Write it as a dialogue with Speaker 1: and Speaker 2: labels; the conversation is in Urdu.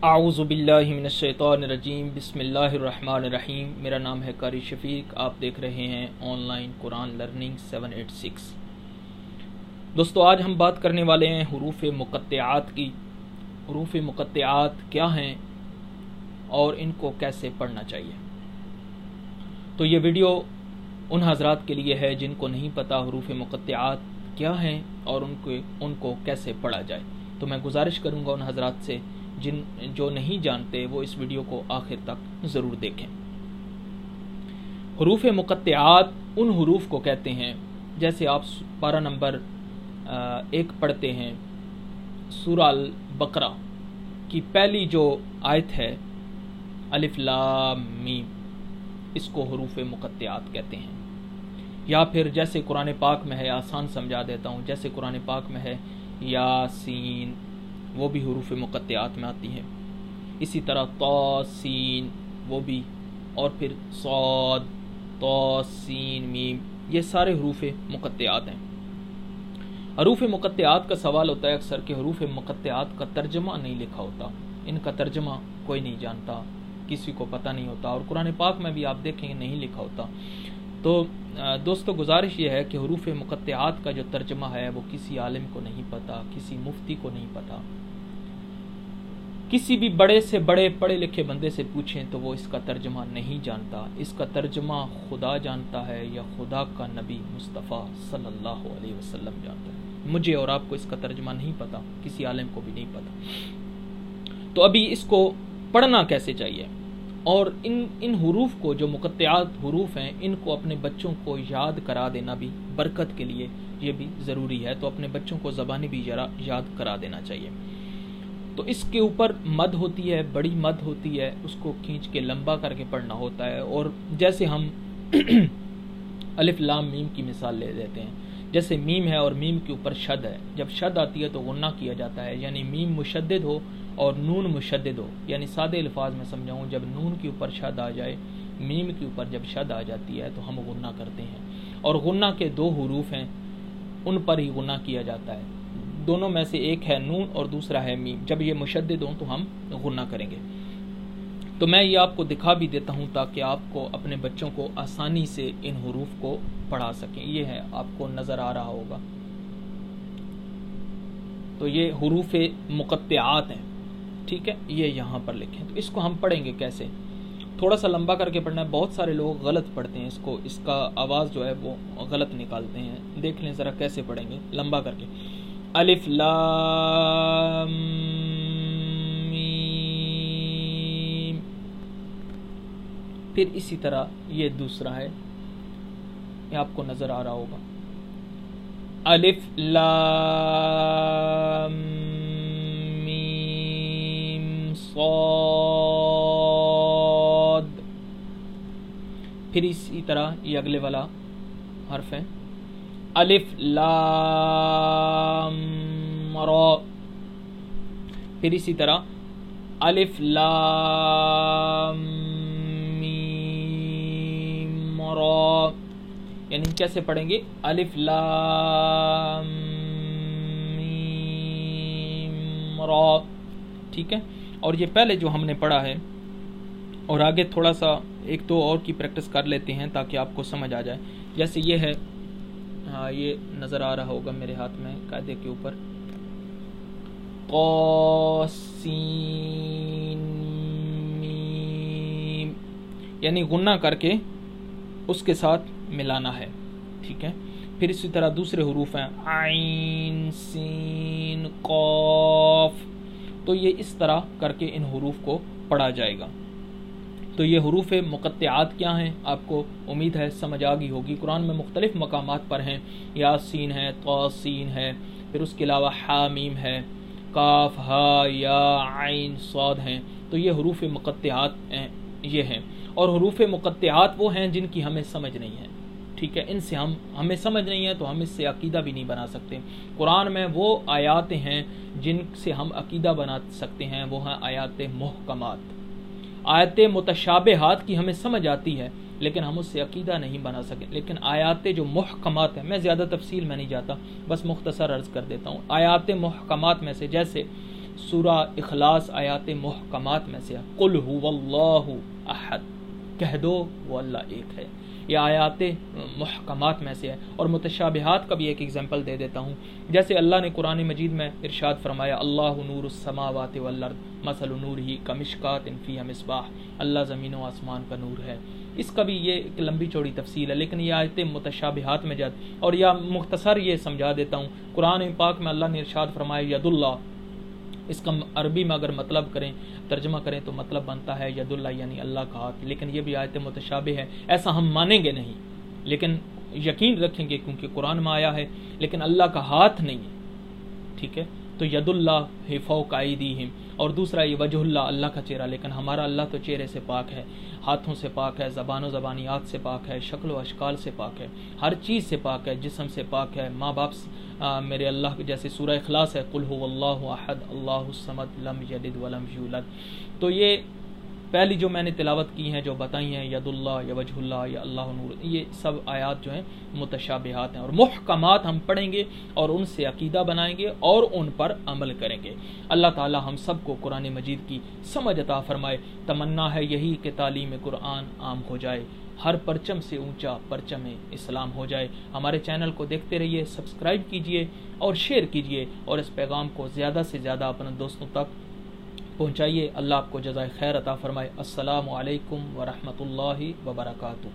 Speaker 1: اعوذ باللہ من الشیطان الرجیم، بسم اللہ الرحمن الرحیم۔ میرا نام ہے قاری شفیق، آپ دیکھ رہے ہیں آن لائن قرآن لرننگ 786۔ دوستو، آج ہم بات کرنے والے ہیں حروف مقطعات کی۔ حروف مقطعات کیا ہیں اور ان کو کیسے پڑھنا چاہیے۔ تو یہ ویڈیو ان حضرات کے لیے ہے جن کو نہیں پتہ حروف مقطعات کیا ہیں اور ان کو کیسے پڑھا جائے۔ تو میں گزارش کروں گا ان حضرات سے جو نہیں جانتے وہ اس ویڈیو کو آخر تک ضرور دیکھیں۔ حروف مقطعات ان حروف کو کہتے ہیں، جیسے آپ پارہ نمبر 1 پڑھتے ہیں، سورہ البقرہ کی پہلی جو آیت ہے الف لام میم، اس کو حروف مقطعات کہتے ہیں۔ یا پھر جیسے قرآن پاک میں ہے، آسان سمجھا دیتا ہوں، جیسے قرآن پاک میں ہے یاسین، وہ بھی حروف مقطعات میں آتی ہے۔ اسی طرح طاسین، وہ بھی، اور پھر صاد، طاسین میم، یہ سارے حروف مقطعات ہیں۔ حروف مقطعات کا سوال ہوتا ہے اکثر کہ حروف مقطعات کا ترجمہ نہیں لکھا ہوتا، ان کا ترجمہ کوئی نہیں جانتا، کسی کو پتہ نہیں ہوتا، اور قرآن پاک میں بھی آپ دیکھیں گے نہیں لکھا ہوتا۔ تو دوستو، گزارش یہ ہے کہ حروف مقطعات کا جو ترجمہ ہے وہ کسی عالم کو نہیں پتہ، کسی مفتی کو نہیں پتہ۔ کسی بھی بڑے سے بڑے پڑھے لکھے بندے سے پوچھیں تو وہ اس کا ترجمہ نہیں جانتا۔ اس کا ترجمہ خدا جانتا ہے یا خدا کا نبی مصطفیٰ صلی اللہ علیہ وسلم جانتا ہے۔ مجھے اور آپ کو اس کا ترجمہ نہیں پتہ، کسی عالم کو بھی نہیں پتہ۔ تو ابھی اس کو پڑھنا کیسے چاہیے، اور ان حروف کو، جو مقطعات حروف ہیں، ان کو اپنے بچوں کو یاد کرا دینا بھی برکت کے لیے یہ بھی ضروری ہے۔ تو اپنے بچوں کو زبانی بھی یاد کرا دینا چاہیے۔ تو اس کے اوپر مد ہوتی ہے، بڑی مد ہوتی ہے، اس کو کھینچ کے لمبا کر کے پڑھنا ہوتا ہے۔ اور جیسے ہم الف لام میم کی مثال لے لیتے ہیں، جیسے میم ہے اور میم کے اوپر شد ہے، جب شد آتی ہے تو غنہ کیا جاتا ہے، یعنی میم مشدد ہو اور نون مشدد ہو۔ یعنی سادے الفاظ میں سمجھاؤں، جب نون کے اوپر شد آ جائے، میم کے اوپر جب شد آ جاتی ہے تو ہم غنہ کرتے ہیں، اور غنہ کے 2 حروف ہیں، ان پر ہی غنہ کیا جاتا ہے۔ دونوں میں سے ایک ہے نون اور دوسرا ہے میم، جب یہ مشدد ہوں تو ہم غنہ کریں گے۔ تو میں یہ آپ کو دکھا بھی دیتا ہوں تاکہ آپ کو اپنے بچوں کو آسانی سے ان حروف کو پڑھا سکیں۔ یہ ہے، آپ کو نظر آ رہا ہوگا۔ تو یہ حروف مقطعات ہیں، ٹھیک ہے، یہ یہاں پر لکھیں۔ تو اس کو ہم پڑھیں گے کیسے؟ تھوڑا سا لمبا کر کے پڑھنا ہے، بہت سارے لوگ غلط پڑھتے ہیں اس کو، اس کا آواز جو ہے وہ غلط نکالتے ہیں۔ دیکھ لیں ذرا کیسے پڑھیں گے لمبا کر کے۔ الف لام میم، پھر اسی طرح یہ دوسرا ہے، یہ آپ کو نظر آ رہا ہوگا، الف لام میم صاد، پھر اسی طرح یہ اگلے والا حرف ہے الف لام را، پھر اسی طرح الف لام میم را۔ یعنی کیسے پڑھیں گے؟ الف لام میم را، ٹھیک ہے۔ اور یہ پہلے جو ہم نے پڑھا ہے، اور آگے تھوڑا سا 1-2 اور کی پریکٹس کر لیتے ہیں تاکہ آپ کو سمجھ آ جائے۔ جیسے یہ ہے، ہاں یہ نظر آ رہا ہوگا میرے ہاتھ میں قاعدے کے اوپر، قاسین میم، یعنی غنہ کر کے اس کے ساتھ ملانا ہے، ٹھیک ہے۔ پھر اسی طرح دوسرے حروف ہیں عین سین قاف، تو یہ اس طرح کر کے ان حروف کو پڑھا جائے گا۔ تو یہ حروف مقطعات کیا ہیں، آپ کو امید ہے سمجھ آ گئی ہوگی۔ قرآن میں مختلف مقامات پر ہیں، یاسین ہے، طاسین ہے، پھر اس کے علاوہ حامیم ہے، کاف ہا یا عین صاد ہیں۔ تو یہ حروف مقطعات یہ ہیں، اور حروف مقطعات وہ ہیں جن کی ہمیں سمجھ نہیں ہے، ٹھیک ہے۔ ان سے ہمیں سمجھ نہیں ہے تو ہم اس سے عقیدہ بھی نہیں بنا سکتے۔ قرآن میں وہ آیات ہیں جن سے ہم عقیدہ بنا سکتے ہیں، وہ ہیں آیات محکمات۔ آیات متشابہات کی ہمیں سمجھ آتی ہے لیکن ہم اس سے عقیدہ نہیں بنا سکے۔ لیکن آیات جو محکمات ہیں، میں زیادہ تفصیل میں نہیں جاتا، بس مختصر عرض کر دیتا ہوں۔ آیات محکمات میں سے جیسے سورہ اخلاص آیات محکمات میں سے ہے، قل هو اللہ احد، کہہ دو وہ اللہ ایک ہے، یہ آیات محکمات میں سے ہے۔ اور متشابہات کا بھی ایک ایگزامپل دے دیتا ہوں، جیسے اللہ نے قرآن مجید میں ارشاد فرمایا اللہ نور السماوات والارض مثل نورہ کمشکات فیہا مصباح، اللہ زمین و آسمان کا نور ہے۔ اس کا بھی یہ ایک لمبی چوڑی تفصیل ہے، لیکن یہ آیتیں متشابہات میں جاتی، اور یا مختصر یہ سمجھا دیتا ہوں، قرآن پاک میں اللہ نے ارشاد فرمایا ید اللہ، اس کا عربی میں اگر مطلب کریں، ترجمہ کریں تو مطلب بنتا ہے ید اللہ یعنی اللہ کا ہاتھ، لیکن یہ بھی آیت متشابہ ہے، ایسا ہم مانیں گے نہیں، لیکن یقین رکھیں گے کیونکہ قرآن میں آیا ہے، لیکن اللہ کا ہاتھ نہیں ہے، ٹھیک ہے؟ تو ید اللہ فوق ایدیہم، اور دوسرا یہ وجہ اللہ، اللہ کا چہرہ، لیکن ہمارا اللہ تو چہرے سے پاک ہے، ہاتھوں سے پاک ہے، زبان و زبانیات سے پاک ہے، شکل و اشکال سے پاک ہے، ہر چیز سے پاک ہے، جسم سے پاک ہے، ماں باپ میرے اللہ جیسے سورہ اخلاص ہے قل هو اللہ احد اللہ الصمد لم یلد ولم یولد۔ تو یہ پہلی جو میں نے تلاوت کی ہیں، جو بتائی ہیں، ید اللہ یا وجہ اللہ یا اللہ نور، یہ سب آیات جو ہیں متشابہات ہیں، اور محکمات ہم پڑھیں گے اور ان سے عقیدہ بنائیں گے اور ان پر عمل کریں گے۔ اللہ تعالی ہم سب کو قرآن مجید کی سمجھ عطا فرمائے۔ تمنا ہے یہی کہ تعلیم قرآن عام ہو جائے، ہر پرچم سے اونچا پرچم اسلام ہو جائے۔ ہمارے چینل کو دیکھتے رہیے، سبسکرائب کیجئے اور شیئر کیجئے، اور اس پیغام کو زیادہ سے زیادہ اپنے دوستوں تک پہنچائیے۔ اللہ آپ کو جزائے خیر عطا فرمائے۔ السلام علیکم ورحمۃ اللہ وبرکاتہ۔